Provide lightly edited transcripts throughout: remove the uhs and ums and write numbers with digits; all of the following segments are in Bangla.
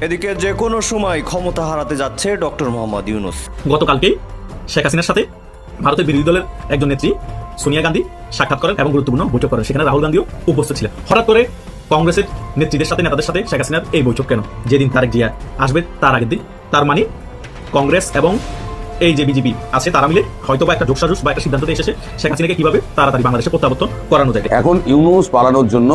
এদিকে যে কোনো সময় ক্ষমতা হারাতে যাচ্ছে ডক্টর মোহাম্মদ ইউনূস। গতকালকেই শেখ হাসিনার সাথে ভারতের বিরোধী দলের একজন নেত্রী সোনিয়া গান্ধী সাক্ষাৎ করেন এবং গুরুত্বপূর্ণ বৈঠক করেন। সেখানে রাহুল গান্ধীও উপস্থিত ছিলেন। হঠাৎ করে কংগ্রেসের নেত্রীদের সাথে নেতাদের সাথে শেখ হাসিনার এই বৈঠক কেন? যেদিন তারেক জিয়া আসবে তার আগের দিন। তার মানে কংগ্রেস এবং এই যে বিজেপি আছে তারা মিলে হয়তো বা একটা যোগসাজশ বা একটা সিদ্ধান্তে এসেছে শেখ হাসিনাকে কিভাবে তাড়াতাড়ি বাংলাদেশে প্রত্যাবর্তন করানো যায়। এখন ইউনূস পালানোর জন্য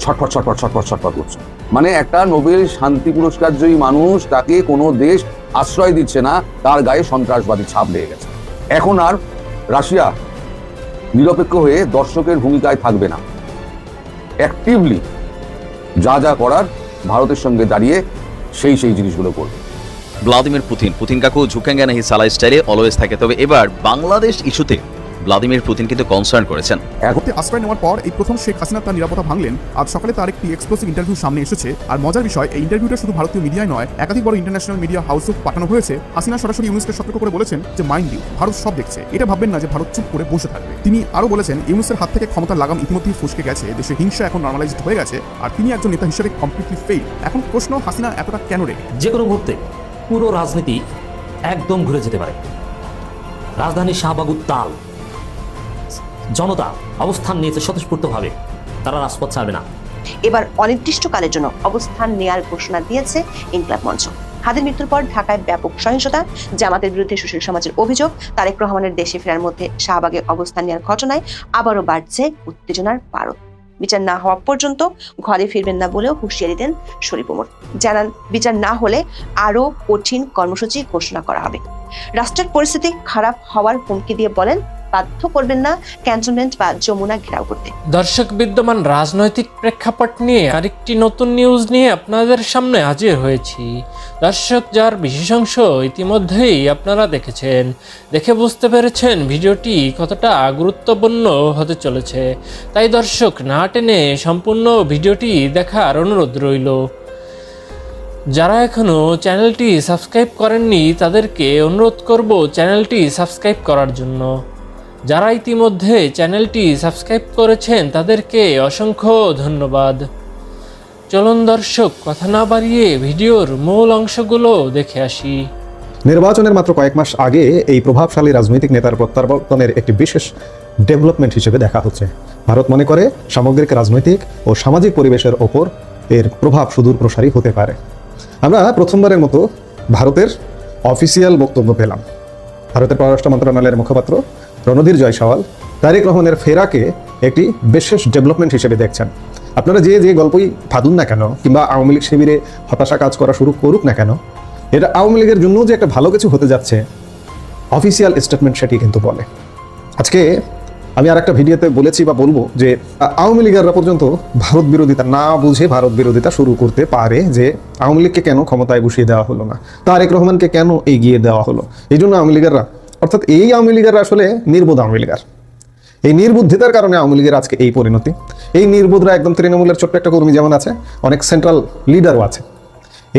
ছটফট করছে। মানে একটা নোবেল শান্তি পুরস্কার জয়ী মানুষ, তাকে কোনো দেশ আশ্রয় দিচ্ছে না, তার গায়ে সন্ত্রাসবাদী ছাপ লেগে গেছে। এখন আর রাশিয়া নিরপেক্ষ হয়ে দর্শকের ভূমিকায় থাকবে না, অ্যাক্টিভলি যা করার ভারতের সঙ্গে দাঁড়িয়ে সেই জিনিসগুলো করবে। ভ্লাদিমির পুতিন কাকু ঝুঁকেঙ্গে নাহি সালা স্টাইলে অলওয়েজ থাকে। তবে এবার বাংলাদেশ ইস্যুতে ভ্লাদিমির পুতিন কিন্তু কনসার্ন করেছেন। আশ্রয় নেওয়ার পর এই প্রথম শেখ হাসিনা তার নিরাপত্তা ভাঙলেন। আজ সকালে তার একটি এক্সক্লুসিভ ইন্টারভিউ সামনে এসেছে। আর মজার বিষয়, এই ইন্টারভিউটা শুধু ভারতীয় মিডিয়ায় নয়, একাধিক বড় ইন্টারন্যাশনাল মিডিয়া হাউসও পাঠানো হয়েছে। হাসিনা সরাসরি ইউনূসকে সতর্ক করে বলেছেন যে মাইন্ড ইউ, ভারত সব দেখছে, এটা ভাববেন না যে ভারত চুপ করে বসে থাকবে। তিনি আরও বলেছেন ইউনূসের হাত থেকে ক্ষমতার লাগাম ইতিমধ্যেই ফসকে গেছে, দেশে হিংসা এখন নর্মালাইজড হয়ে গেছে, আর তিনি একজন নেতা হিসেবে কমপ্লিটলি ফেইল। এখন প্রশ্ন, হাসিনা এতটা কেন রেগে? যে কোনো মুহূর্তে পুরো রাজনীতি একদম ঘুরে যেতে পারে। রাজধানী শাহবাগ উত্তাল, জনতা অবস্থান নিয়েছে স্বতঃস্ফূর্তভাবে, তারা রাজপথ ছাড়বে না। এবার অনির্দিষ্টকালের জন্য অবস্থান নেয়ার ঘোষণা দিয়েছে ইনকিলাব মঞ্চ। হাদির মৃত্যুর পর ঢাকায় ব্যাপক সহিংসতা, জামাতের বিরুদ্ধে সুশীল সমাজের অভিযোগ, তারেক রহমানের দেশে ফেরার মধ্যে শাহবাগে অবস্থান নেওয়ার ঘটনায় আবারও বাড়ছে উত্তেজনার পারদ। বিচার না হওয়া পর্যন্ত ঘরে ফিরবেন না বলেও হুঁশিয়ারি দেন শরীফ ওমর। জানান, বিচার না হলে আরো কঠিন কর্মসূচি ঘোষণা করা হবে। রাষ্ট্রের পরিস্থিতি খারাপ হওয়ার হুমকি দিয়ে বলেন বাধ্য করবেন না ক্যান্টনমেন্ট বা যমুনা ঘেরাও করতে। দর্শক, বিদ্যমান রাজনৈতিক প্রেক্ষাপট নিয়ে আরেকটি নতুন নিউজ নিয়ে আপনাদের সামনে হাজির হয়েছি। দর্শক, যার বিশেষ অংশ ইতিমধ্যেই আপনারা দেখেছেন, দেখে বুঝতে পেরেছেন ভিডিওটি কতটা গুরুত্বপূর্ণ হতে চলেছে। তাই দর্শক, না টেনে সম্পূর্ণ ভিডিওটি দেখার অনুরোধ রইল। যারা এখনও চ্যানেলটি সাবস্ক্রাইব করেননি তাদেরকে অনুরোধ করব চ্যানেলটি সাবস্ক্রাইব করার জন্য। যারা ইতিমধ্যে চ্যানেলটি সাবস্ক্রাইব করেছেন তাদেরকে অসংখ্য ধন্যবাদ। চলুন দর্শক, কথা না বাড়িয়ে ভিডিওর মূল অংশগুলো দেখে আসি। নির্বাচনের মাত্র কয়েক মাস আগে এই প্রভাবশালী রাজনৈতিক নেতার প্রত্যাবর্তনের একটি বিশেষ ডেভেলপমেন্ট হিসেবে দেখা হচ্ছে। ভারত মনে করে সামগ্রিক রাজনৈতিক ও সামাজিক পরিবেশের ওপর এর প্রভাব সুদূর প্রসারী হতে পারে। আমরা প্রথমবারের মতো ভারতের অফিসিয়াল বক্তব্য পেলাম। ভারতের পররাষ্ট্র মন্ত্রণালয়ের মুখপাত্র রণধীর জয়সওয়াল তারেক রহমানের ফেরাকে একটি বিশেষ ডেভেলপমেন্ট হিসেবে দেখছেন। আপনারা যে গল্পই ভাবুন না কেন, কিংবা আওয়ামী লীগ শিবিরে হতাশা কাজ করা শুরু করুক না কেন, এটা আওয়ামী লীগের জন্য যে একটা ভালো কিছু হতে যাচ্ছে, অফিসিয়াল স্টেটমেন্ট সেটি কিন্তু বলে। আজকে আমি আর একটা ভিডিওতে বলেছি বা বলবো যে আওয়ামী লীগাররা পর্যন্ত ভারত বিরোধিতা না বুঝে ভারত বিরোধিতা শুরু করতে পারে, যে আওয়ামী লীগকে কেন ক্ষমতায় বসিয়ে দেওয়া হলো না, তারেক রহমানকে কেন এগিয়ে দেওয়া হলো। এই জন্য আওয়ামী লীগাররা, অর্থাৎ এই আওয়ামী লীগাররা আসলে নির্বোধ আওয়ামী লীগার। এই নির্বুদ্ধিতার কারণে আওয়ামী লীগের আজকে এই পরিণতি। এই নির্বোধরা একদম তৃণমূলের ছোট্ট একটা কর্মী যেমন আছে, অনেক সেন্ট্রাল লিডারও আছে।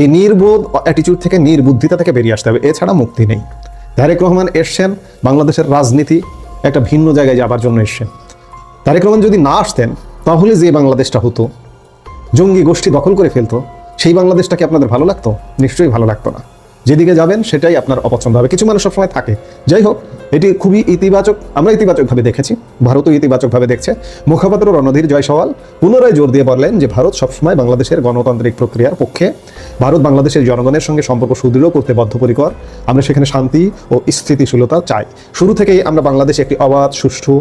এই নির্বোধ অ্যাটিটিউড থেকে, নির্বুদ্ধিতা থেকে বেরিয়ে আসতে হবে, এছাড়া মুক্তি নেই। তারেক রহমান এসছেন বাংলাদেশের রাজনীতি একটা ভিন্ন জায়গায় যাবার জন্য এসছেন। তারেক রহমান যদি না আসতেন তাহলে যে বাংলাদেশটা হতো, জঙ্গি গোষ্ঠী দখল করে ফেলতো, সেই বাংলাদেশটাকে আপনাদের ভালো লাগতো? নিশ্চয়ই ভালো লাগতো না। যেদিকে যাবেন সেটাই আপনার অপছন্দ হবে। কিছু মানুষ সবসময় থাকে। যাই হোক, এটি খুবই ইতিবাচক, আমরা ইতিবাচকভাবে দেখেছি, ভারতও ইতিবাচকভাবে দেখছে। মুখপাত্র রণধীর জয়সওয়াল পুনরায় জোর দিয়ে বললেন যে ভারত সবসময় বাংলাদেশের গণতান্ত্রিক প্রক্রিয়ার পক্ষে, ভারত বাংলাদেশের জনগণের সঙ্গে সম্পর্ক সুদৃঢ় করতে বদ্ধপরিকর, আমরা সেখানে শান্তি ও স্থিতিশীলতা চাই। শুরু থেকেই আমরা বাংলাদেশে একটি অবাধ, সুষ্ঠু,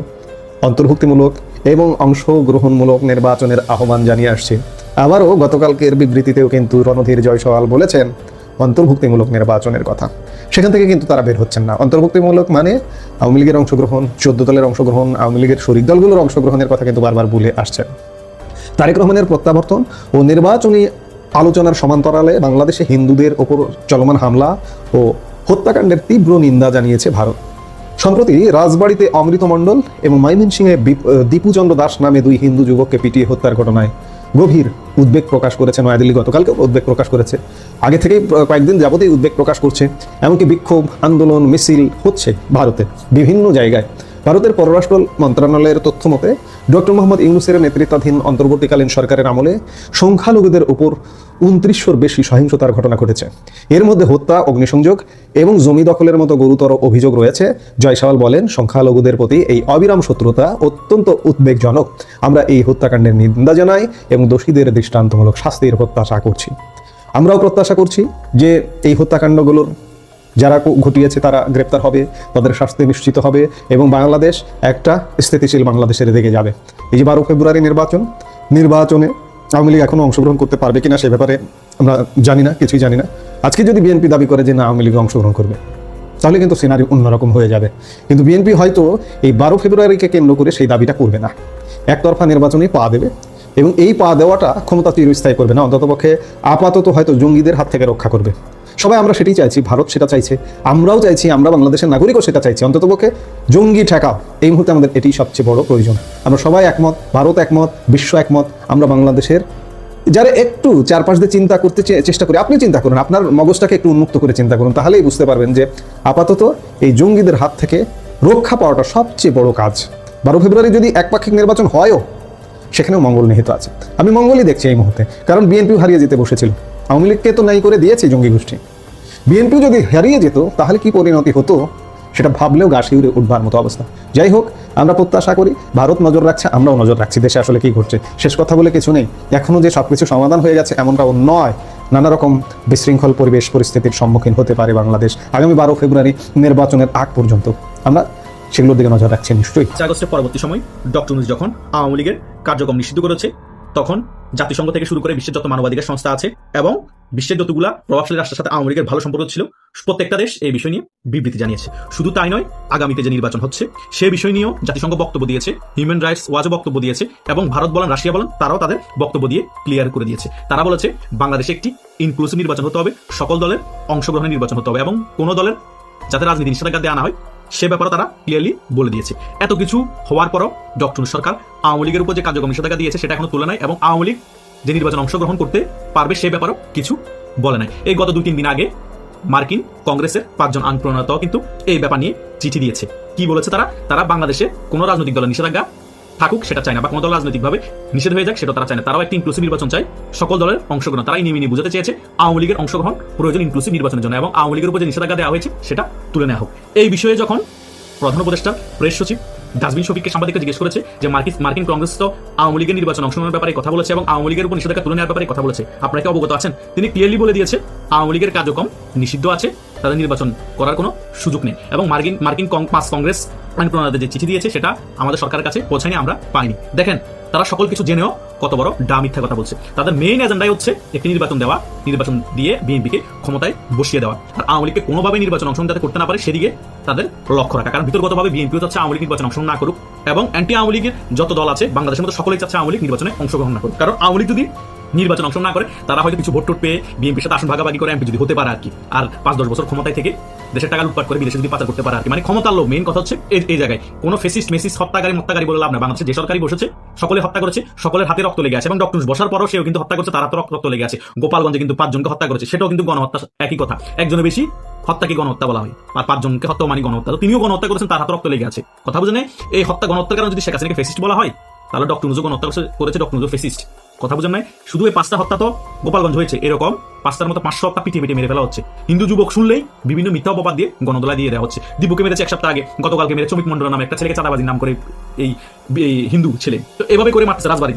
অন্তর্ভুক্তিমূলক এবং অংশগ্রহণমূলক নির্বাচনের আহ্বান জানিয়ে আসছি। আবারও গতকালকের বিবৃতিতেও কিন্তু রণধীর জয়সওয়াল বলেছেন অন্তর্ভুক্তিমূলক নির্বাচনের কথা। সেখান থেকে কিন্তু তারা বের হচ্ছেন না। অন্তর্ভুক্তিমূলক মানে আওয়ামী লীগের অংশগ্রহণ, 14 দলের অংশগ্রহণ, আওয়ামী লীগের শরিক দলগুলোর অংশগ্রহণের কথা কিন্তু বারবার বলে আসছেন। তারেক রহমানের প্রত্যাবর্তন ও নির্বাচনী আলোচনার সমান্তরালে বাংলাদেশে হিন্দুদের ওপর চলমান হামলা ও হত্যাকাণ্ডের তীব্র নিন্দা জানিয়েছে ভারত। সম্প্রতি রাজবাড়িতে অমৃত মণ্ডল এবং ময়মনসিংহে দীপুচন্দ্র দাস নামে 2 হিন্দু যুবককে পিটিয়ে হত্যার ঘটনায় গভীর উদ্বেগ প্রকাশ করেছে নয়াদিল্লি। গতকালকেও উদ্বেগ প্রকাশ করেছে, আগে থেকেই কয়েকদিন যাবতেই উদ্বেগ প্রকাশ করছে। এমনকি বিক্ষোভ, আন্দোলন, মিছিল হচ্ছে ভারতের বিভিন্ন জায়গায়। ভারতের পররাষ্ট্র মন্ত্রণালয়ের তথ্য মতে ডক্টর মোহাম্মদ ইউনূসের নেতৃত্বাধীন অন্তর্বর্তীকালীন সরকারের আমলে সংখ্যালঘুদের উপর 2900-র বেশি সহিংসতার ঘটনা ঘটেছে। এর মধ্যে হত্যা, অগ্নিসংযোগ এবং জমি দখলের মতো গুরুতর অভিযোগ রয়েছে। জয়সওয়াল বলেন, সংখ্যালঘুদের প্রতি এই অবিরাম শত্রুতা অত্যন্ত উদ্বেগজনক। আমরা এই হত্যাকাণ্ডের নিন্দা জানাই এবং দোষীদের দৃষ্টান্তমূলক শাস্তির প্রত্যাশা করছি। আমরাও প্রত্যাশা করছি যে এই হত্যাকাণ্ডগুলোর যারা ঘটিয়েছে তারা গ্রেপ্তার হবে, তাদের শাস্তি নিশ্চিত হবে এবং বাংলাদেশ একটা স্থিতিশীল বাংলাদেশের দিকে যাবে। এই যে 12 ফেব্রুয়ারি নির্বাচনে আওয়ামী লীগ এখনো অংশগ্রহণ করতে পারবে কিনা সে ব্যাপারে আমরা জানি না, কিছুই জানি না। আজকে যদি বিএনপি দাবি করে যে না আওয়ামী লীগ অংশগ্রহণ করবে, তাহলে কিন্তু সিনারি অন্যরকম হয়ে যাবে। কিন্তু বিএনপি হয়তো এই 12 ফেব্রুয়ারিকে কেন্দ্র করে সেই দাবিটা করবে না, একতরফা নির্বাচনে পা দেবে এবং এই পা দেওয়াটা ক্ষমতা চিরস্থায়ী করবে না, অন্ততপক্ষে আপাতত হয়তো জঙ্গিদের হাত থেকে রক্ষা করবে। সবাই আমরা সেটাই চাইছি, ভারত সেটা চাইছে, আমরাও চাইছি, আমরা বাংলাদেশের নাগরিকও সেটা চাইছি। অন্ততপক্ষে জঙ্গি ঠেকাও, এই মুহূর্তে আমাদের এটাই সবচেয়ে বড় প্রয়োজন। আমরা সবাই একমত, ভারত একমত, বিশ্ব একমত। আমরা বাংলাদেশের যারা একটু চারপাশ দিয়ে চিন্তা করতে চেষ্টা করি, আপনি চিন্তা করুন, আপনার মগজটাকে একটু উন্মুক্ত করে চিন্তা করুন, তাহলেই বুঝতে পারবেন যে আপাতত এই জঙ্গিদের হাত থেকে রক্ষা পাওয়াটা সবচেয়ে বড় কাজ। 12 ফেব্রুয়ারি যদি একপাক্ষিক নির্বাচন হয়ও, সেখানেও মঙ্গল নিহিত আছে। আমি মঙ্গলই দেখছি এই মুহূর্তে, কারণ বিএনপি হারিয়ে যেতে বসেছিল, আওয়ামী লীগকে তো নাই করে দিয়েছে জঙ্গি গোষ্ঠী। বিএনপি যদি হারিয়ে যেত তাহলে কি পরিণতি হতো সেটা ভাবলেও গা শিউরে উঠবার মতো অবস্থা। যাই হোক, আমরা প্রত্যাশা করি ভারত নজর রাখছে, আমরাও নজর রাখছি দেশে আসলে কি ঘটছে। শেষ কথা বলে কিছু নেই, এখনো যে সবকিছু সমাধান হয়ে গেছে এমনটাও নয়। নানা রকম বিশৃঙ্খল পরিবেশ পরিস্থিতির সম্মুখীন হতে পারে বাংলাদেশ আগামী 12 ফেব্রুয়ারি নির্বাচনের আগ পর্যন্ত। আমরা সেগুলোর দিকে নজর রাখছি নিশ্চয়ই। আগস্টের পরবর্তী সময় ডক্টর ইউনূস যখন আওয়ামী লীগের কার্যক্রম নিষিদ্ধ করেছে, তখন জাতিসংঘ থেকে শুরু করে বিশ্বের যত মানবাধিকার সংস্থা আছে এবং বিশ্বের যতগুলা প্রভাবশালী রাষ্ট্রের সাথে আওয়ামী লীগের ভালো সম্পর্ক ছিল, প্রত্যেকটা দেশ এই বিষয় নিয়ে বিবৃতি জানিয়েছে। শুধু তাই নয়, আগামীতে যে নির্বাচন হচ্ছে সে বিষয় নিয়েও জাতিসংঘ বক্তব্য দিয়েছে, হিউম্যান রাইটস ওয়াচও বক্তব্য দিয়েছে এবং ভারত বলেন, রাশিয়া বলেন, তারাও তাদের বক্তব্য দিয়ে ক্লিয়ার করে দিয়েছে। তারা বলেছে বাংলাদেশে একটি ইনক্লুসিভ নির্বাচন হতে হবে, সকল দলের অংশগ্রহণের নির্বাচন হতে হবে এবং কোনো দলের যাতে রাজনীতি নিষেধাজ্ঞা দেওয়া না হয় সে ব্যাপারে তারা ক্লিয়ারলি বলে দিয়েছে। এত কিছু হওয়ার পরও ডক্টর সরকার আওয়ামী লীগের উপর যে কার্যক্রম নিষেধাজ্ঞা দিয়েছে সেটা এখনো তুলে নাই এবং আওয়ামী লীগ যে নির্বাচন অংশগ্রহণ করতে পারবে সে ব্যাপারেও কিছু বলে নাই। এই গত 2-3 দিন আগে মার্কিন কংগ্রেসের 5 জন আইন প্রণেতাও কিন্তু এই ব্যাপার নিয়ে চিঠি দিয়েছে। কি বলেছে তারা বাংলাদেশে কোনো রাজনৈতিক দলের নিষেধাজ্ঞা থাকুক সেটা চায় না, বা কোনো দল রাজনৈতিকভাবে নিষেধ হয়ে যাক সেটা তারা চায় না। তারাও একটি ইনক্লুসিভ নির্বাচন চায়, সকল দলের অংশগ্রহণ। তারা নিয়ে বুঝাতে চেয়েছে আওয়ামী লীগের অংশগ্রহণ প্রয়োজন ইনক্লুসিভ নির্বাচনের জন্য এবং আওয়ামী লীগের উপর যে নিষেধাজ্ঞা দেওয়া হয়েছে সেটা তুলে নেওয়া হোক। এই বিষয়ে যখন প্রধান উপদেষ্টা প্রেস সচিব ডাস্টবিন শফিককে সাংবাদিকরা জিজ্ঞেস করেছে যে মার্কিন কংগ্রেস তো আওয়ামী লীগের নির্বাচন অংশগ্রহণের ব্যাপারে কথা বলেছে এবং আওয়ামী লীগের উপর নিষেধাজ্ঞা তুলে নেওয়ার ব্যাপারে কথা বলেছে, আপনারা কি অবগত আছেন? তিনি ক্লিয়ারলি বলে দিয়েছে আওয়ামী লীগের কার্যক্রম নিষিদ্ধ আছে, তাদের নির্বাচন করার কোনো সুযোগ নেই এবং মার্কিন 5 কংগ্রেস আইন প্রণেতাদের যে চিঠি দিয়েছে সেটা আমাদের সরকারের কাছে পৌঁছায়নি, আমরা পাইনি। দেখেন, তারা সকল কিছু জেনেও কত বড় মিথ্যা কথা বলছে। তাদের মেইন এজেন্ডাই হচ্ছে একটি নির্বাচন দেওয়া, নির্বাচন দিয়ে বিএনপিকে ক্ষমতায় বসিয়ে দেওয়া আর আওয়ামী লীগকে কোনোভাবে নির্বাচন অংশগ্রহণ যাতে করতে না পারে সেদিকে তাদের লক্ষ্য রাখা। কারণ ভিতরগতভাবে বিএনপিও চাচ্ছে আওয়ামী লীগ নির্বাচন অংশগ্রহণ না করুক এবং অ্যান্টি আওয়ামী লীগের যত দল আছে বাংলাদেশের মধ্যে সকলেই চাচ্ছে আওয়ামী লীগ নির্বাচনে অংশগ্রহণ না করুক। কারণ আওয়ামী লীগ যদি নির্বাচন অংশগ্রহণ না করে তারা হয়তো কিছু ভোট পেয়ে বিএনপির সাথে আসন ভাগাভাগি করে এমপি যদি হতে পারে আর কি, আর 5-10 বছর ক্ষমতায় থেকে দেশের টাকা লুটপাট করে বিদেশে যদি পাচার করতে পারে আর কি। মানে ক্ষমতার লোভ মেইন কথা হচ্ছে এই জায়গায়। কোনো ফেসিস্ট হত্যাকারী বলে লাভ না। বাংলাদেশে যে সরকারি বসেছে সকলে হত্যা করেছে, সকলের হাতে রক্ত লেগে আছে এবং ডক্টর বসার পরও সেও কিন্তু হত্যা করছে, তার হাতে রক্ত লেগে আছে। গোপালগঞ্জে কিন্তু 5 জনকে হত্যা করেছে, সেটাও কিন্তু গণহত্যা, একই কথা। একজনের বেশি হত্যাকে গণহত্যা বলা হয় আর 5 জনকে হত্যা মানে গণহত্যা। তো তিনিও গণহত্যা করেছেন, তার হাতে রক্ত লেগে আছে। কথা বুঝে নেই, এই হত্যা গণহত্যার কারণে যদি শেখ হাসিনাকে ফেসিস্ট বলা হয় তাহলে ডক্টর ইউনূস গণহত্যা করেছে, ডক্টর ইউনূস ফেসিস্ট। কথা বুঝেন নাই? শুধু এই 5টা হত্যা তো গোপালগঞ্জ হয়েছে, এরকম 5টার মতো 500 হত্যা পিটিয়ে মেরে ফেলা হচ্ছে। হিন্দু যুবক শুনলেই বিভিন্ন মিথ্যা অপবাদ দিয়ে গণদোলা দিয়ে দেওয়া হচ্ছে। দীপুকে মেরেছে 1 সপ্তাহ আগে, গতকালকে মেরেছে অমিত মন্ডল নামে একটা ছেলেকে চাঁদাবাজির নাম করে, এই হিন্দু ছেলে। তো এভাবে করে মারতেছে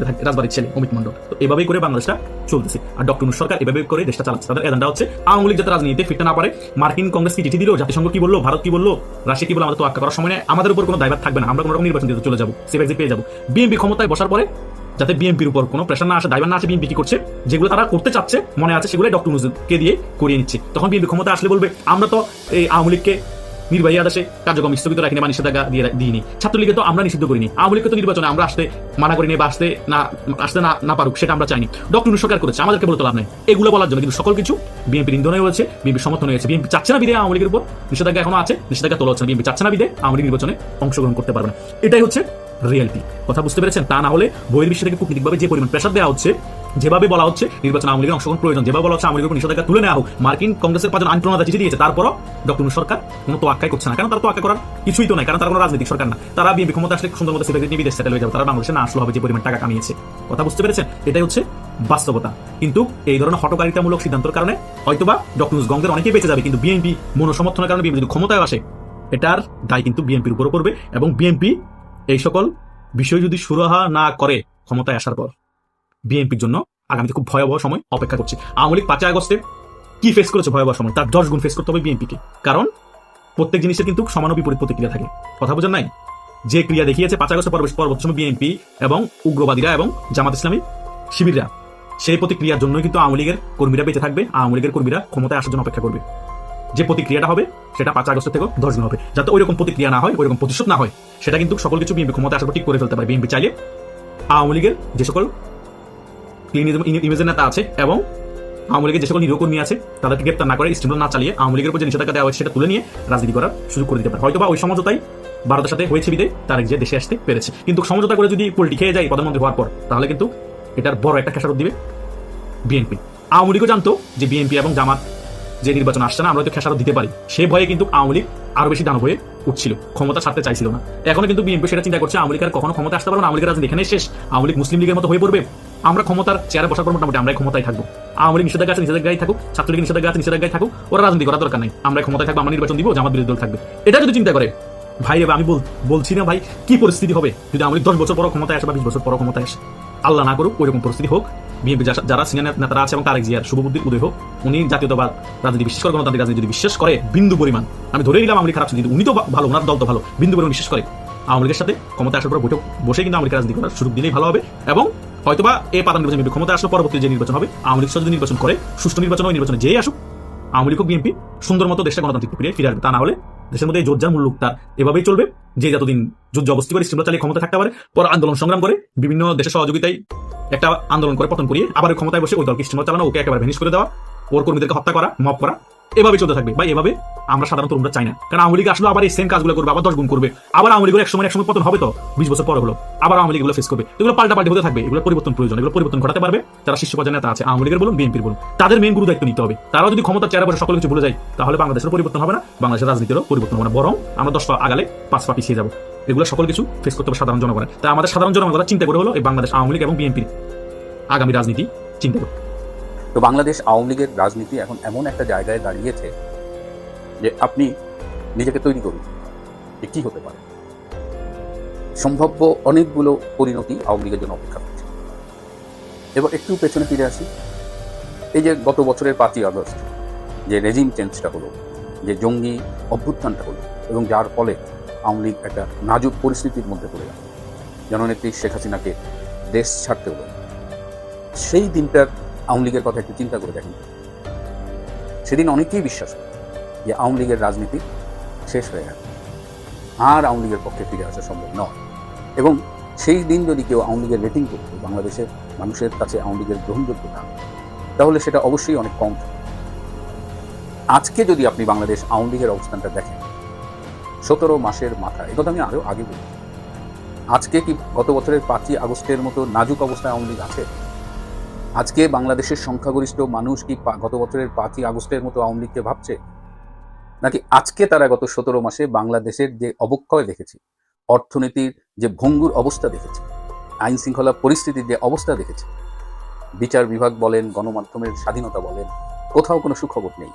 রাজবাড়ির ছেলে অমিত মন্ডল। তো এভাবেই করে বাংলাদেশটা চলতেছে আর ডক্টর ইউনূস সরকার এভাবে করে দেশটা চালাচ্ছে। তাদের এজেন্ডা হচ্ছে আওয়ামী লীগ যাতে রাজনীতিতে ফিরতে না পারে। মার্কিন কংগ্রেস কি চিঠি দিল, জাতিসংঘ কি বললো, ভারত কি বললো, রাশিয়া কি বললো, আমাদের তো আটকা করার সময় নেই। আমাদের উপর কোনো দায়ভার থাকবে না, আমরা কোনো রকম নির্বাচন দিতে চলে যাবো, সেফ এক্সিট পেয়ে যাবো। বিএনপি ক্ষমতায় বসার পরে যাতে বিএনপির উপর কোনো প্রেশার না আসে, দায়ভার না আসে, বিএনপি কি করছে যেগুলো তারা করতে চাচ্ছে মনে আছে সেগুলো ডক্টর ইউনূসকে দিয়ে করিয়ে নিচ্ছে। তখন বিএনপি ক্ষমতা আসলে বলবে আমরা তো এই আওয়ামী লীগকে নির্বাহী আদেশে কার্যক্রম স্থগিত রাখিনি বা নিষেধাজ্ঞা দিইনি, ছাত্রলীগে তো আমরা নিষিদ্ধ করিনি, আওয়ামী লীগকে তো নির্বাচনে আমরা আসতে মানা করিনি বা আসতে না পারুক সেটা আমরা চাইনি, ডক্টর ইউনূস সরকার করেছে, আমাদেরকে বলতে লাভ নাই। এগুলো বলার জন্য কিন্তু সকল কিছু বিএনপির ইন্ধন হয়েছে, বিএনপির সমর্থন হয়েছে। বিএনপি চাচ্ছে না বিদে আওয়ামী লীগের উপর নিষেধাজ্ঞা এখনো আছে, নিষেধাজ্ঞা তোলা হচ্ছে না। বিএনপি চাচ্ছে না বিদে আওয়ামী লীগ নির্বাচনে অংশগ্রহণ করতে পারবে না। এটাই হচ্ছে রিয়েলিটি। কথা বুঝতে পেরেছেন? তা না হলে বহির্বিশ্ব থেকে কূটনীতিকভাবে যে পরিমাণ প্রেশার দেওয়া হচ্ছে যেভাবে বলা হচ্ছে নির্বাচন আওয়ামী লীগের অংশগ্রহণ প্রয়োজন, যেভাবে বলা হচ্ছে আওয়ামী লীগের উপর নিষেধাজ্ঞা তুলে নেওয়া হোক, মার্কিন কংগ্রেসের 5 জন আইন প্রণেতা চিঠি দিয়েছে, তারপরও ডক্টর ইউনূস সরকার কোনো তোয়াক্কাই করছে না। কারণ তারা তোয়াক্কা করার কিছুই তো নাই, কারণ তারা কোনো রাজনৈতিক সরকার না। তারা বিএনপি ক্ষমতা আসলে সুন্দর মতো সেক্রেটারি নিয়ে বিদেশ সেটেল হয়ে যাবে, তারা বাংলাদেশে না আসলে হবে যে পরিমাণ টাকা কামিয়েছে। কথা বুঝতে পেরেছেন? এটাই হচ্ছে বাস্তবতা। কিন্তু এই ধরনের হটকারিতামূলক সিদ্ধান্তের কারণে হয়তোবা ডক্টর ইউনূস গঙ্গের অনেকেই বেঁচে যাবে, কিন্তু বিএনপি মনোসমর্থনের কারণে বিএনপি যদি ক্ষমতায় আসে, এটার দায় কিন্তু বিএনপির উপরও পড়বে। এবং বিএনপি এই সকল বিষয় যদি সুরাহা না করে ক্ষমতায় আসার পর, বিএনপির জন্য আগামীতে খুব ভয়াবহ সময় অপেক্ষা করছে। আওয়ামী লীগ 5 আগস্টে কি ফেস করেছে ভয়াবহ সময়, তার 10 গুণ ফেস করতে হবে বিএনপিকে। কারণ প্রত্যেক জিনিসের কিন্তু সমান বিপরীত প্রতিক্রিয়া থাকে। কথা বোঝেন নাই? যে ক্রিয়া দেখিয়েছে 5 আগস্টের পরবর্তী সময় বিএনপি এবং উগ্রবাদীরা এবং জামাত ইসলামী শিবিররা, সেই প্রতিক্রিয়ার জন্যই কিন্তু আওয়ামী লীগের কর্মীরা বেঁচে থাকবে, আওয়ামী লীগের কর্মীরা ক্ষমতায় আসার জন্য অপেক্ষা করবে। যে প্রতিক্রিয়াটা হবে সেটা 5 আগস্ট থেকে 10 দিন হবে। যাতে ওইরকম প্রতিক্রিয়া না হয়, ওইরকম প্রতিশোধ না হয়, সেটা কিন্তু সকল কিছু বিএনপি ক্ষমতা আসার পর ঠিক করে ফেলতে পারে। বিএনপি চাইলে আওয়ামী লীগের যে সকল ক্লিন ইমেজের নেতা আছে এবং আওয়ামী লীগের যে সকল নিরীহ কর্মী আছে তাদেরকে গ্রেপ্তার না করে, স্টিমুলার না চালিয়ে আওয়ামী লীগের উপর যে নিষেধাজ্ঞা দেওয়া হয়েছে সেটা তুলে নিয়ে রাজনীতি করার সুযোগ করে দিতে পারে। হয়তোবা ওই সমঝোতাই ভারতের সাথে হয়েছে বিদে তারেক জিয়া দেশে আসতে পেরেছে। কিন্তু সমঝোতা করে যদি পোল্টি খেয়ে যায় প্রধানমন্ত্রী হওয়ার পর, তাহলে কিন্তু এটার বড় একটা খেসারত দিবে বিএনপি। আওয়ামী লীগও জানতো যে বিএনপি এবং জামাত যে নির্বাচন আসছে না, আমরা হয়তো খেসারত দিতে পারি, সে ভয়ে কিন্তু আওয়ামী লীগ আরো বেশি দানব হয়ে উঠছিল, ক্ষমতা ছাড়তে চাইছিল না। এখনো কিন্তু বিএনপি সেটা চিন্তা করছে আওয়ামী লীগ আর কখনো ক্ষমতা আসতে পারবে না, আওয়ামী লীগের রাজনীতি এখানে শেষ, আওয়ামী লীগ মুসলিম লীগের মতো হয়ে পড়বে, আমরা ক্ষমতার চেয়ারে বসার পর মোটামুটি আমরাই ক্ষমতায় থাকবো। আওয়ামী লীগ নিষেধাজ্ঞা আছে, নিষেধাজ্ঞায় থাকুক, ছাত্রলীগ নিষেধাজ্ঞা আছে, নিষেধাজ্ঞায় থাকুক, ওরা রাজনীতি করার দরকার নেই, আমরা ক্ষমতায় থাকবো, আমরা নির্বাচন দিব, জামাত বিরোধী দল থাকবে। এটা যদি চিন্তা করে ভাই, আমি বলছি না ভাই কি পরিস্থিতি হবে যদি আওয়ামী লীগ 10 বছর পর ক্ষমতায় আসে বা 20 বছর পর ক্ষমতায় আসে। আল্লাহ না করুক ওইরকম পরিস্থিতি হোক। বিএনপি যারা সিনিয়র নেতারা আছে এবং তারেক জিয়ার শুভবুদ্ধির উদয় হোক, উনি জাতীয়তাবাদ রাজনীতি বিশ্বাস করে, গণতান্ত্রিক রাজনীতি যদি বিশ্বাস করে বিন্দু পরিমাণ, আমি ধরে নিলাম আওয়ামী লীগ খারাপ ছিল, উনি তো ভালো, ওনার দল তো ভালো, বিন্দু পরিমাণ বিশ্বাস করে আওয়ামী লীগের সাথে ক্ষমতা আসার পর বসে কিন্তু আওয়ামী লীগ রাজনীতি করার সুযোগ দিলেই ভালো হবে। এবং হয়তোবা এই পাতান নির্বাচন ক্ষমতা আসলে পরবর্তী যে নির্বাচন হবে, আওয়ামী লীগ যদি নির্বাচন করে, সুষ্ঠু নির্বাচন, ওই নির্বাচনে যেই আসুক আওয়ামী লীগ বিএনপি সুন্দর মতো দেশটা গণতান্ত্রিক প্রক্রিয়ায় ফিরে আসবে। তা না হলে দেশের মধ্যে এই জোরজার মূল্য তার এভাবেই চলবে, যে যতদিন যুদ্ধ অবস্থি করে স্টিমুলার চালিয়ে ক্ষমতা থাকতে পারে, পর আন্দোলন সংগ্রাম করে বিভিন্ন দেশের সহযোগিতায় একটা আন্দোলন করে পতন করিয়ে আবার ক্ষমতায় বসে ওই দলকে স্টিমুলার চালানো, ওকে একেবারে ভেনিশ করে দেওয়া, ওর কর্মীদেরকে হত্যা করা, মব করা, এভাবে চলতে থাকবে। বা এভাবে আমরা সাধারণত আমরা চাই না, কারণ আওয়ামী লীগ আসলে আবার এই সেম কাজগুলো করবে, আবার 10 গুণ করবে, আবার আওয়ামী লীগের একসময় পতন হবে, তো 20 বছর পরে হলো আবার আওয়ামী লীগ এগুলো ফেস করবে। এগুলো পাল্টাপাল্টি হতে থাকবে, এগুলো পরিবর্তন প্রয়োজন, এগুলো পরিবর্তন ঘটাতে পারবে যারা শীর্ষ পর্যায়ে নেতা আছে, আওয়ামী লীগের বলুন বিএনপির বলুন, তাদের মেইন গুরু দায়িত্ব নিতে হবে। তারাও যদি ক্ষমতার চেয়ারে বসে সকল কিছু ভুলে যায়, তাহলে বাংলাদেশের পরিবর্তন হবে না, বাংলাদেশের রাজনীতিরও পরিবর্তন হবে না, বরং আমরা 10 পা আগালে 5 পা পিছিয়ে যাবো। এগুলো সকল কিছু ফেস করতে হবে সাধারণ জনগণের। তাই আমাদের সাধারণ জনগণরা চিন্তা করে হলো এই বাংলাদেশ আওয়ামী লীগ এবং বিএনপির আগামী রাজনীতি চিন্তা করবে। তো বাংলাদেশ আওয়ামী লীগের রাজনীতি এখন এমন একটা জায়গায় দাঁড়িয়েছে যে আপনি নিজেকে তৈরি করুন যে কি হতে পারে। সম্ভাব্য অনেকগুলো পরিণতি আওয়ামী লীগের জন্য অপেক্ষা করছে। এবার একটু পেছনে ফিরে আসি। এই যে গত বছরের 5ই আগস্ট যে রেজিম চেঞ্জটা হলো, যে জঙ্গি অভ্যুত্থানটা হলো, এবং যার ফলে আওয়ামী লীগ একটা নাজুক পরিস্থিতির মধ্যে পড়ে গেল, জননেত্রী শেখ হাসিনাকে দেশ ছাড়তে হলো, সেই দিনটার আওয়ামী লীগের কথা একটু চিন্তা করে দেখেন। সেদিন অনেকেই বিশ্বাস করে যে আওয়ামী লীগের রাজনীতি শেষ হয়ে গেল, আর আওয়ামী লীগের পক্ষে ফিরে আসা সম্ভব নয়। এবং সেই দিন যদি কেউ আওয়ামী লীগের রেটিং করত, বাংলাদেশের মানুষের কাছে আওয়ামী লীগের গ্রহণযোগ্যতা, তাহলে সেটা অবশ্যই অনেক কম। আজকে যদি আপনি বাংলাদেশ আওয়ামী লীগের অবস্থানটা দেখেন, 17 মাসের মাথায়, একথা আমি আরও আগে বলি, আজকে কি গত বছরের 5ই আগস্টের মতো নাজুক অবস্থায় আওয়ামী লীগ আছে? আজকে বাংলাদেশের সংখ্যাগরিষ্ঠ মানুষ কি গত বছরের 5ই আগস্টের মতো আওয়ামী লীগকে ভাবছে? নাকি আজকে তারা গত 17 মাসে বাংলাদেশের যে অবক্ষয় দেখেছে, অর্থনীতির যে ভঙ্গুর অবস্থা দেখেছে, আইন শৃঙ্খলা পরিস্থিতির যে অবস্থা দেখেছে, বিচার বিভাগ বলেন, গণমাধ্যমের স্বাধীনতা বলেন, কোথাও কোনো সুখবর নেই।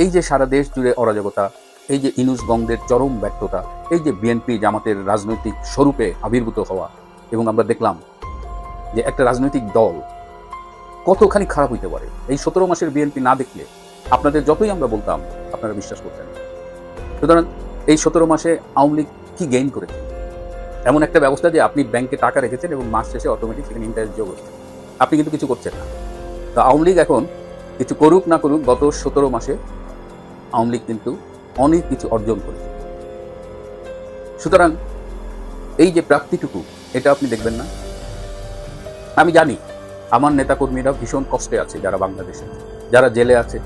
এই যে সারা দেশ জুড়ে অরাজকতা, এই যে ইউনূস গঙ্গের চরম ব্যর্থতা, এই যে বিএনপি জামাতের রাজনৈতিক স্বরূপে আবির্ভূত হওয়া, এবং আমরা দেখলাম যে একটা রাজনৈতিক দল কতখানি খারাপ হইতে পারে। এই 17 মাসের বিএনপি না দেখলে আপনাদের যতই আমরা বলতাম আপনারা বিশ্বাস করতেন না। সুতরাং এই 17 মাসে আওয়ামী লীগ কি গেইন করেছে? এমন একটা ব্যবস্থা যে আপনি ব্যাংকে টাকা রেখেছেন এবং মাস শেষে অটোমেটিক সেখানে ইন্টারেস্ট যোগ হচ্ছে, আপনি কিন্তু কিছু করছেন না। তো আওয়ামী লীগ এখন কিছু করুক না করুক, গত 17 মাসে আওয়ামী লীগ কিন্তু অনেক কিছু অর্জন করেছে। সুতরাং এই যে প্রাপ্তিটুকু, এটা আপনি দেখবেন না। আমি জানি আমার নেতাকর্মীরা ভীষণ কষ্টে আছে, যারা বাংলাদেশে, যারা জেলে আছে,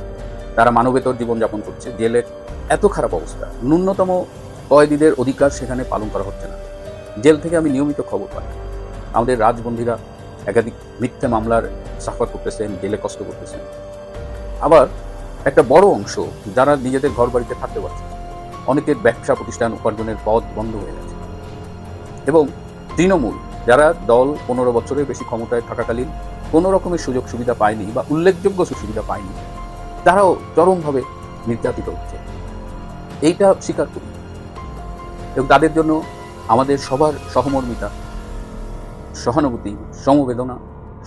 তারা মানবেতর জীবনযাপন করছে। জেলের এত খারাপ অবস্থা, ন্যূনতম কয়েদিদের অধিকার সেখানে পালন করা হচ্ছে না। জেল থেকে আমি নিয়মিত খবর পাই, আমাদের রাজবন্দীরা একাধিক মিথ্যে মামলার সাফার করতেছেন, জেলে কষ্ট করতেছেন। আবার একটা বড় অংশ যারা নিজেদের ঘর বাড়িতে থাকতে পারছে, অনেকের ব্যবসা প্রতিষ্ঠান উপার্জনের পথ বন্ধ হয়ে গেছে। এবং তৃণমূল যারা দল 15 বছরের বেশি ক্ষমতায় থাকাকালীন কোনো রকমের সুযোগ সুবিধা পায়নি বা উল্লেখযোগ্য সুবিধা পায়নি, তারাও চরমভাবে নির্যাতিত হচ্ছে, এইটা স্বীকার করি। এবং তাদের জন্য আমাদের সবার সহমর্মিতা, সহানুভূতি, সমবেদনা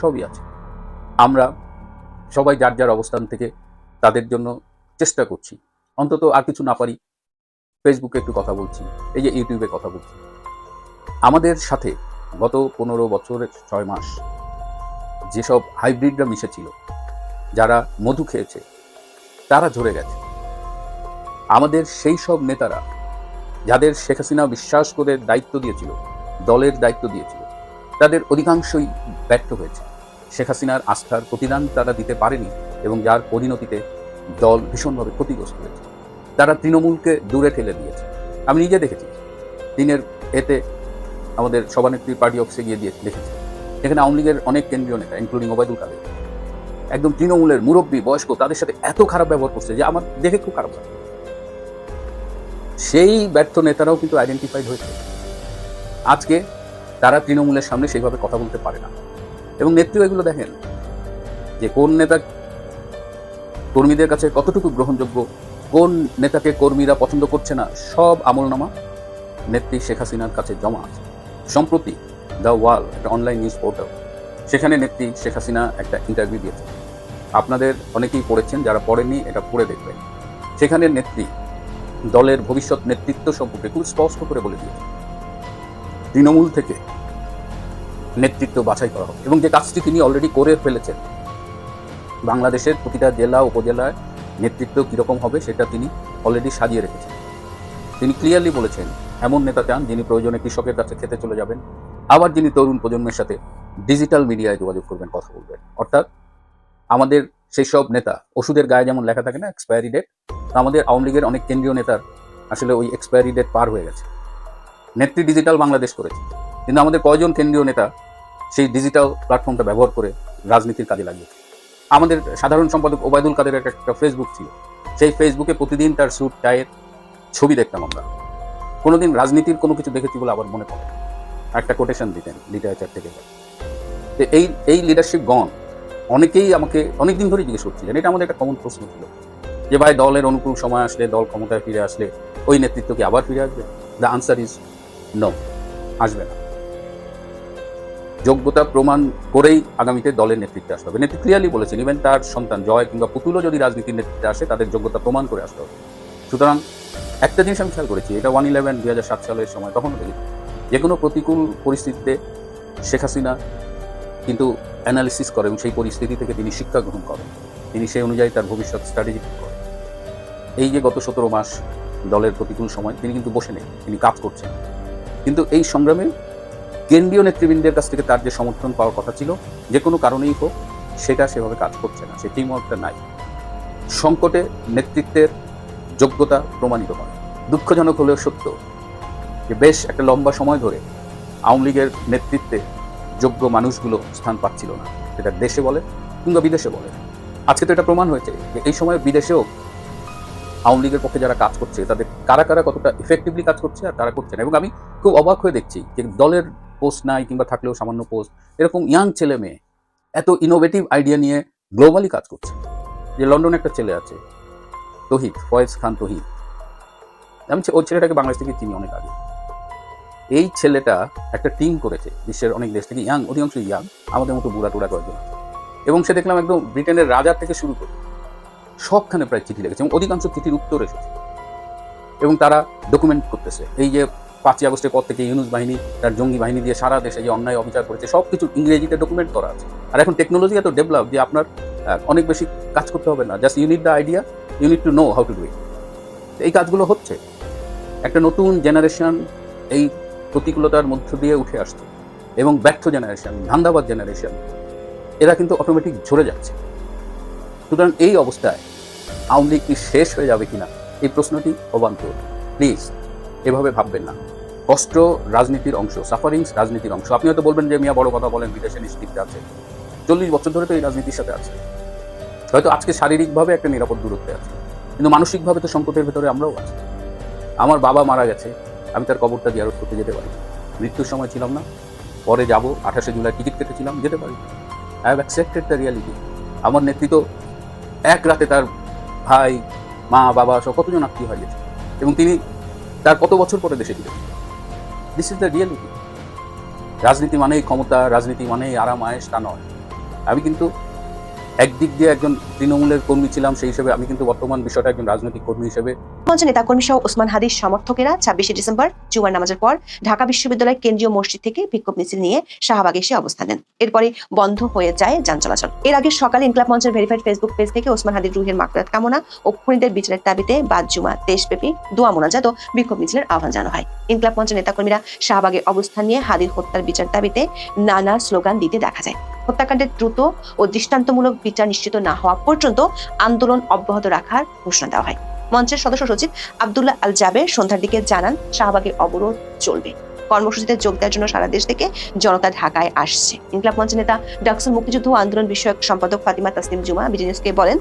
সবই আছে। আমরা সবাই যার যার অবস্থান থেকে তাদের জন্য চেষ্টা করছি, অন্তত আর কিছু না পারি ফেসবুকে একটু কথা বলছি, এই যে ইউটিউবে কথা বলছি। আমাদের সাথে গত 15 বছরের 6 মাস যেসব হাইব্রিডরা মিশেছিল, যারা মধু খেয়েছে, তারা ঝরে গেছে। আমাদের সেই সব নেতারা যাদের শেখ হাসিনা বিশ্বাস করে দায়িত্ব দিয়েছিল, দলের দায়িত্ব দিয়েছিল, তাদের অধিকাংশই ব্যর্থ হয়েছে। শেখ হাসিনার আস্থার প্রতিদান তারা দিতে পারেনি এবং যার পরিণতিতে দল ভীষণভাবে ক্ষতিগ্রস্ত হয়েছে। তারা তৃণমূলকে দূরে ঠেলে দিয়েছে। আমি নিজে দেখেছি, দিনের এতে আমাদের সভানেত্রী পার্টি অফিসে গিয়ে দেখেছি, এখানে আওয়ামী লীগের অনেক কেন্দ্রীয় নেতা ইনক্লুডিং ওবায়দুল কাদের, একদম তৃণমূলের মুরব্বী বয়স্ক, তাদের সাথে এত খারাপ ব্যবহার করছে যে আমার দেখে খুব খারাপ লাগে। সেই ব্যর্থ নেতারাও কিন্তু আইডেন্টিফাইড হয়েছে। আজকে তারা তৃণমূলের সামনে সেইভাবে কথা বলতে পারে না। এবং নেত্রীও এগুলো দেখেন যে কোন নেতা কর্মীদের কাছে কতটুকু গ্রহণযোগ্য, কোন নেতাকে কর্মীরা পছন্দ করছে না, সব আমলনামা নেত্রী শেখ হাসিনার কাছে জমা আছে। সম্প্রতি দ্য ওয়াল, একটা অনলাইন নিউজ পোর্টাল, সেখানে নেত্রী শেখ হাসিনা একটা ইন্টারভিউ দিয়েছে। আপনাদের অনেকেই পড়েছেন, যারা পড়েননি এটা পড়ে দেখবেন। সেখানে নেত্রী দলের ভবিষ্যৎ নেতৃত্ব সম্পর্কে খুব স্পষ্ট করে বলে দিয়েছে তৃণমূল থেকে নেতৃত্ব বাছাই করা হবে, এবং যে কাজটি তিনি অলরেডি করে ফেলেছেন। বাংলাদেশের প্রতিটা জেলা উপজেলায় নেতৃত্ব কীরকম হবে সেটা তিনি অলরেডি সাজিয়ে রেখেছেন। তিনি ক্লিয়ারলি বলেছেন এমন নেতা চান যিনি প্রয়োজনে কৃষকের কাছে খেতে চলে যাবেন, আবার যিনি তরুণ প্রজন্মের সাথে ডিজিটাল মিডিয়ায় যোগাযোগ করবেন, কথা বলবেন। অর্থাৎ আমাদের সেই সব নেতা, ওষুধের গায়ে যেমন লেখা থাকে না এক্সপায়ারি ডেট, আমাদের আওয়ামী লীগের অনেক কেন্দ্রীয় নেতার আসলে ওই এক্সপায়ারি ডেট পার হয়ে গেছে। নেত্রী ডিজিটাল বাংলাদেশ করেছে, কিন্তু আমাদের কয়জন কেন্দ্রীয় নেতা সেই ডিজিটাল প্ল্যাটফর্মটা ব্যবহার করে রাজনীতির কাজে লাগিয়েছে। আমাদের সাধারণ সম্পাদক ওবায়দুল কাদের একটা ফেসবুক ছিল, সেই ফেসবুকে প্রতিদিন তার স্যুট টাইয়ের ছবি দেখতাম আমরা। কোনোদিন রাজনীতির কোনো কিছু দেখেছি বলে আবার মনে পড়ে। একটা কোটেশন দিতেন লিটারেচার থেকে। এই লিডারশিপ গণ অনেকেই আমাকে অনেকদিন ধরেই জিজ্ঞেস করছিলেন, এটা আমাদের একটা কমন প্রশ্ন ছিল যে ভাই দলের অনুকূল সময় আসলে, দল ক্ষমতায় ফিরে আসলে ওই নেতৃত্ব কি আবার ফিরে আসবে? দ্য আনসার ইজ নো, আসবে না। যোগ্যতা প্রমাণ করেই আগামীতে দলের নেতৃত্বে আসতে হবে। নেত্রী ক্লিয়ারলি বলেছেন ইভেন তার সন্তান জয় কিংবা পুতুলও যদি রাজনীতির নেতৃত্বে আসে তাদের যোগ্যতা প্রমাণ করে আসতে হবে। সুতরাং একটা জিনিস আমি খেয়াল করেছি, এটা 1/11 2007 সালের সময় তখনও দেখি যে কোনো প্রতিকূল পরিস্থিতিতে শেখ হাসিনা কিন্তু অ্যানালিসিস করে এবং সেই পরিস্থিতি থেকে তিনি শিক্ষা গ্রহণ করেন, তিনি সেই অনুযায়ী তার ভবিষ্যৎ স্ট্র্যাটেজি করেন। এই যে গত 17 মাস দলের প্রতিকূল সময় তিনি কিন্তু বসে নেই, তিনি কাজ করছেন। কিন্তু এই সংগ্রামে কেন্দ্রীয় নেতৃবৃন্দের কাছ থেকে তার যে সমর্থন পাওয়ার কথা ছিল, যে কোনো কারণেই হোক সেটা সেভাবে কাজ করছে না, সেই টিমওয়ার্কটা নাই। সংকটে নেতৃত্বের যোগ্যতা প্রমাণিত হয়। দুঃখজনক হলেও সত্য যে বেশ একটা লম্বা সময় ধরে আওয়ামী লীগের নেতৃত্বে যোগ্য মানুষগুলো স্থান পাচ্ছিল না, সেটা দেশে বলে কিংবা বিদেশে বলে। আজকে তো এটা প্রমাণ হয়েছে যে এই সময় বিদেশেও আওয়ামী লীগের পক্ষে যারা কাজ করছে তাদের কারা কারা কতটা ইফেক্টিভলি কাজ করছে আর তারা করছে না। এবং আমি খুব অবাক হয়ে দেখছি যে দলের পোস্ট নাই কিংবা থাকলেও সামান্য পোস্ট, এরকম ইয়াং ছেলে মেয়ে এত ইনোভেটিভ আইডিয়া নিয়ে গ্লোবালি কাজ করছে। যে লন্ডনে একটা ছেলে আছে তহিদ, ফয়েজ খান তহিদ, আমি ওই ছেলেটাকে বাংলাদেশ থেকে চিনি অনেক আগে। এই ছেলেটা একটা টিম করেছে বিশ্বের অনেক দেশ থেকে, ইয়াং, অধিকাংশ ইয়াং, আমাদের মতো বুড়া টুড়া কয়েকজন। এবং সে দেখলাম একদম ব্রিটেনের রাজার থেকে শুরু করে সবখানে প্রায় চিঠি লিখেছে এবং অধিকাংশ চিঠির উত্তর এসেছে এবং তারা ডকুমেন্ট করতেছে। এই যে 5ই আগস্টের পর থেকে ইউনুস বাহিনী তার জঙ্গি বাহিনী দিয়ে সারা দেশে যে অন্যায় অবিচার করেছে সব কিছু ইংরেজিতে ডকুমেন্ট করা আছে। আর এখন টেকনোলজি এত ডেভেলপ যে আপনার অনেক বেশি কাজ করতে হবে না, just you need the idea, you need to know how to do it. এই কাজগুলো হচ্ছে। একটা নতুন জেনারেশন এই প্রতিকূলতার মধ্য দিয়ে উঠে আসছে এবং ব্যর্থ জেনারেশন, ধান্দাবাদ জেনারেশন, এরা কিন্তু অটোমেটিক ঝরে যাচ্ছে। সুতরাং এই অবস্থায় আওয়ামী লীগ কি শেষ হয়ে যাবে কিনা এই প্রশ্নটি অবান্তর। প্লিজ এভাবে ভাববেন না। কষ্ট রাজনীতির অংশ, সাফারিংস রাজনীতির অংশ। আপনি হয়তো বলবেন যে মিয়া বড় কথা বলেন, বিদেশে নিশ্চিত আছে, 40 বছর ধরে তো এই রাজনীতির সাথে আছে। হয়তো আজকে শারীরিকভাবে একটা নিরাপদ দূরত্বে আছে, কিন্তু মানসিকভাবে তো সংকটের ভেতরে আমরাও আছি। আমার বাবা মারা গেছে, আমি তার কবরটা জিয়ারত করতে যেতে পারি, মৃত্যুর সময় ছিলাম না, পরে যাব, 28শে জুলাই টিকিট কেটেছিলাম, যেতে পারি। I have accepted the reality. আমার নেতৃত্ব এক রাতে তার ভাই, মা, বাবা সব কতজন আত্মীয় হারিয়েছে, এবং তিনি তার কত বছর পরে দেশে ফিরেছেন। This is the reality. রাজনীতি মানেই ক্ষমতা, রাজনীতি মানেই আরাম আয়েশ, তা নয়। আমি কিন্তু একদিক দিয়ে একজন তৃণমূলের কর্মী ছিলাম, সেই হিসেবে আমি কিন্তু বর্তমান বিষয়টা একজন রাজনৈতিক কর্মী হিসেবে। মঞ্চে নেতাকর্মী সহ ওসমান হাদির সমর্থকেরা 26শে ডিসেম্বর জুমার নামাজের পর ঢাকা বিশ্ববিদ্যালয়ের কেন্দ্রীয় মসজিদ থেকে বিক্ষোভ মিছিল নিয়ে শাহবাগে এসে অবস্থান নেন। এরপরে বন্ধ হয়ে যায় যান চলাচল। এর আগে সকালে ইনকলাব মঞ্চের ভেরিফাইড ফেসবুক পেজ থেকে ওসমান হাদির রুহের মাগফিরাত কামনা ও খুনিদের বিচারের দাবিতে বাদ জুমা দেশব্যাপী দোয়া মোনাজাত ও বিক্ষোভ মিছিলের আহ্বান জানানো হয়। ইনকলাব মঞ্চের নেতাকর্মীরা শাহবাগে অবস্থান নিয়ে হাদির হত্যার বিচার দাবিতে নানা স্লোগান দিতে দেখা যায়। হত্যাকাণ্ডের দ্রুত ও দৃষ্টান্তমূলক বিচার নিশ্চিত না হওয়া পর্যন্ত আন্দোলন অব্যাহত রাখার ঘোষণা দেওয়া হয়। মঞ্চের সদস্য সচিব আব্দুল্লাহ আল জাবের সন্ধ্যার দিকে জানান, শাহবাগে অবরোধ চলবে। কর্মসূচিতে যোগ দেওয়ার জন্য সারা দেশ থেকে জনতা ঢাকায় আসছে। ইনকলাব মঞ্চের নেতা ডাকসুল মুক্তিযুদ্ধ ও আন্দোলন বিষয়ক সম্পাদক ফাতিমা তাসনিম জুমা বিজিনেসকে বলেন,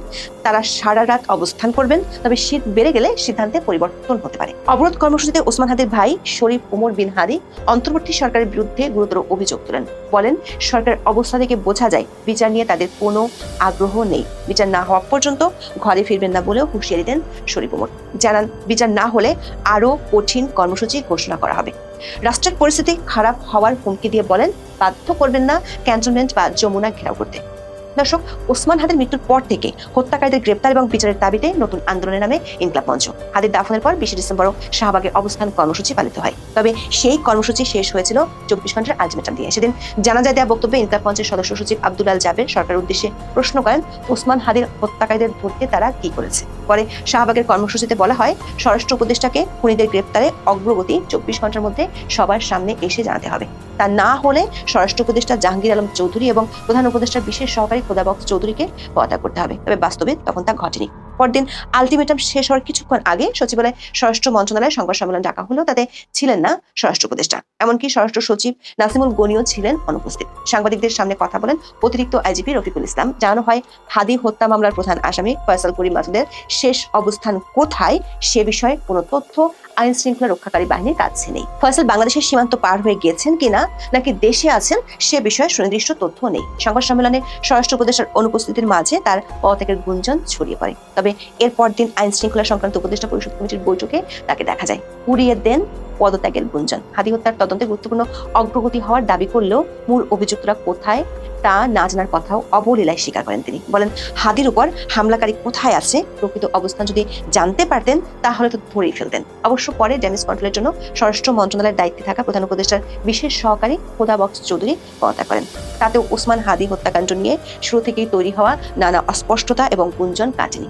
তারা সারা রাত অবস্থান করবেন, তবে শীত বেড়ে গেলে সিদ্ধান্তে পরিবর্তন হতে পারে। অবরোধ কর্মসূচিতে ওসমান হাদির ভাই শরীফ ওমর বিন হাদি অন্তর্বর্তী সরকারের বিরুদ্ধে গুরুতর অভিযোগ তোলেন। বলেন, সরকারের অবস্থা থেকে বোঝা যায় বিচার নিয়ে তাদের কোনো আগ্রহ নেই। বিচার না হওয়া পর্যন্ত ঘরে ফিরবেন না বলেও হুঁশিয়ারি দেন শরীফ ওমর। জানান, বিচার না হলে আরো কঠিন কর্মসূচি ঘোষণা করা হবে। রাষ্ট্রের পরিস্থিতি খারাপ হওয়ার হুমকি দিয়ে বলেন, বাধ্য করবেন না ক্যান্টনমেন্ট বা যমুনা ঘেরাও করতে। দর্শক, ওসমান হাদির মৃত্যুর পর থেকে হত্যাকারীদের গ্রেপ্তার এবং বিচারের দাবিতে নতুন আন্দোলনের নামে ইনকলাব মঞ্চ। হাদির দাফনের পর 20 ডিসেম্বরও শাহবাগের অবস্থান কর্মসূচি পালিত হয়। তবে সেই কর্মসূচি শেষ হয়েছিল 24 ঘন্টার আলটিমেটাম দিয়ে। সেদিন জানাজায় দেওয়া বক্তব্যে ইনকলাব মঞ্চের সদস্য সচিব আব্দুল আল জাবের সরকারের উদ্দেশ্যে প্রশ্ন করেন, ওসমান হাদির হত্যাকারীদের ধরতে তারা কি করেছে। পরে শাহবাগের কর্মসূচিতে বলা হয়, স্বরাষ্ট্র উপদেষ্টাকে খুনিদের গ্রেপ্তারে অগ্রগতি 24 ঘন্টার মধ্যে সবার সামনে এসে জানাতে হবে। তা না হলে স্বরাষ্ট্র উপদেষ্টা জাহাঙ্গীর আলম চৌধুরী এবং প্রধান উপদেষ্টার বিশেষ সহকারী খোদাবক্স চৌধুরীকে পদত্যাগ করতে হবে। তবে বাস্তবে তখন তা ঘটেনি। পরদিন আলটিমেটাম শেষ হওয়ার কিছুক্ষণ আগে সচিবালয় স্বরাষ্ট্র মন্ত্রণালয়ে সংবাদ সম্মেলন ডাকা হলেও তাতে ছিলেন না স্বরাষ্ট্র উপদেষ্টা। এমনকি স্বরাষ্ট্র সচিব নাসিমুল গনিও ছিলেন অনুপস্থিত। সাংবাদিকদের সামনে কথা বলেন অতিরিক্ত আইজিপি রফিকুল ইসলাম। জানানো হয়, হাদি হত্যা মামলার প্রধান আসামি ফয়সাল করিম মাসুদের শেষ অবস্থান কোথায় সে বিষয়ে কোনো তথ্য আইন শৃঙ্খলা রক্ষাকারী বাহিনীর কাছে নেই। ফয়সাল বাংলাদেশের সীমান্ত পার হয়ে গেছেন কিনা নাকি দেশে আছেন সে বিষয়ে সুনির্দিষ্ট তথ্য নেই। সংবাদ সম্মেলনে স্বরাষ্ট্র উপদেষ্টার অনুপস্থিতির মাঝে তার পদত্যাগের গুঞ্জন ছড়িয়ে পড়ে। তবে এরপর দিন আইন শৃঙ্খলা সংক্রান্ত উপদেষ্টা পরিষদ কমিটির বৈঠকে তাকে দেখা যায়। উড়িয়ে দেন পদত্যাগের গুঞ্জন। হাদি হত্যার তদন্তে গুরুত্বপূর্ণ অগ্রগতি হওয়ার দাবি করলেও মূল অভিযুক্তরা কোথায় তা না জানার কথাও অবলীলায় স্বীকার করেন তিনি। বলেন, হাদির উপর হামলাকারী কোথায় আছে প্রকৃত অবস্থান যদি জানতে পারতেন তাহলে তো ধরেই ফেলতেন। অবশ্য পরে ড্যামেজ কন্ট্রোলের জন্য স্বরাষ্ট্র মন্ত্রণালয়ের দায়িত্বে থাকা প্রধান উপদেষ্টার বিশেষ সহকারী খোদাবক্স চৌধুরী পদত্যাগ করেন। তাতেও ওসমান হাদি হত্যাকাণ্ড নিয়ে শুরু থেকেই তৈরি হওয়া নানা অস্পষ্টতা এবং গুঞ্জন কাটেনি।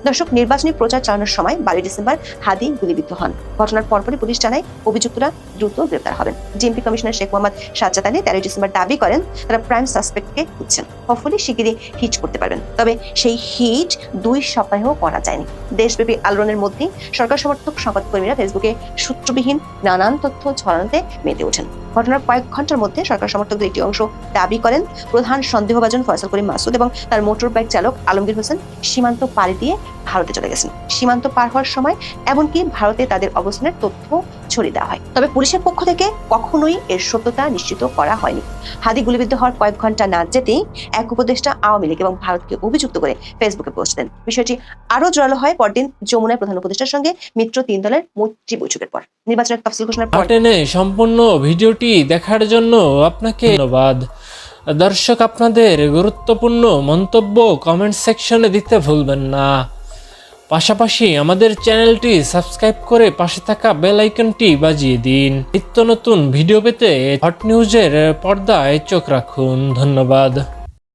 দর্শক, নির্বাচনী প্রচার চালানোর সময় 22 ডিসেম্বর হাদি গুলিবিদ্ধ হন। ঘটনার পরপরই পুলিশ জানায় অভিযুক্তরা দ্রুত গ্রেপ্তার হবেন। DMP commissioner Sheikh Mohammad Sajjad Ali 13 December দাবি করেন তারা প্রাইম সাসপেক্টকে খুঁজছেন। হপফুলি শিগগিরই হিট করতে পারবেন। তবে সেই হিট 2 সপ্তাহেও করা যায়নি। দেশব্যাপী আলোড়নের মধ্যে সরকার সমর্থক সংবাদকর্মীরা ফেসবুকে সূত্রবিহীন নানান তথ্য ছড়ানোতে মেতে ওঠেন। ঘটনার কয়েক ঘন্টার মধ্যে সরকার সমর্থকদের একটি অংশ দাবি করেন প্রধান সন্দেহভাজন ফয়সাল করিম মাসুদ এবং তার মোটর বাইক চালক আলমগীর হোসেন সীমান্ত পাড়ি দিয়ে ভারতে চলে গেছেন। সীমান্ত পার হওয়ার সময় এমনকি ভারতে তাদের অবস্থানের তথ্য ছড়িয়ে দেওয়া হয়। তবে পুলিশের পক্ষ থেকে কখনোই এর সত্যতা নিশ্চিত করা হয়নি। হাদি গুলিবিদ্ধ হওয়ার কয়েক ঘন্টা না যেতেই এক উপদেষ্টা আওয়ামী লীগ এবং ভারতকে অভিযুক্ত করে ফেসবুকে পোস্ট দেন। বিষয়টি আরো জোরালো হয় পরদিন যমুনায় প্রধান উপদেষ্টার সঙ্গে মিত্র 3 দলের মৈত্রী বৈঠকের পর। নির্বাচনের তফসিল ঘোষণার পর সম্পূর্ণ ভিডিওটি দেখার জন্য আপনাকে ধন্যবাদ। দর্শক, আপনাদের গুরুত্বপূর্ণ মন্তব্য কমেন্ট সেকশনে দিতে ভুলবেন না। পাশাপাশি আমাদের চ্যানেলটি সাবস্ক্রাইব করে পাশে থাকা বেল আইকনটি বাজিয়ে দিন। নিত্য নতুন ভিডিও পেতে হট নিউজের পর্দায় চোখ রাখুন। ধন্যবাদ।